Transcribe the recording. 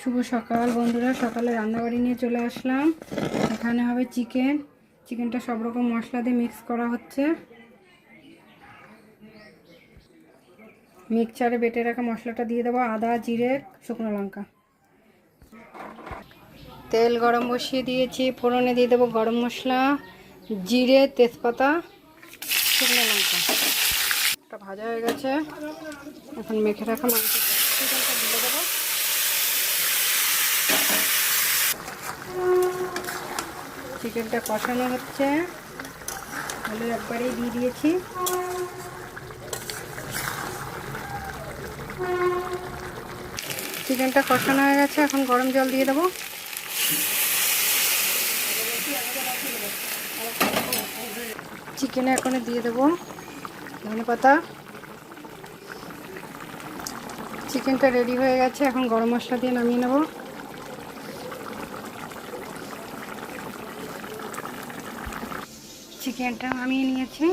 শুভ সকাল বন্ধুরা, সকালে রান্নাবাড়ি নিয়ে চলে আসলাম। এখানে হবে চিকেনটা সব রকম মশলা দিয়ে মিক্স করা হচ্ছে। মিক্সচারে বেটে রাখা মশলাটা দিয়ে দেবো, আদা, জিরে, শুকনো লঙ্কা। তেল গরম বসিয়ে দিয়েছি, ফোড়নে দিয়ে দেবো গরম মশলা, জিরে, তেজপাতা, শুকনো লঙ্কা। এটা ভাজা হয়ে গেছে, এখন মেখে রাখা চিকেনটা দিয়ে দেবো। চিকেনটা কষানো হচ্ছে, আলু একবারেই দিয়ে দিয়েছি। চিকেনটা কষানো হয়ে গেছে, এখন গরম জল দিয়ে দেবো। চিকেনে এখন দিয়ে দেবো ধনেপাতা। চিকেনটা রেডি হয়ে গেছে, এখন গরম মশলা দিয়ে নামিয়ে নেব। চিকেনটা নামিয়ে নিয়েছি।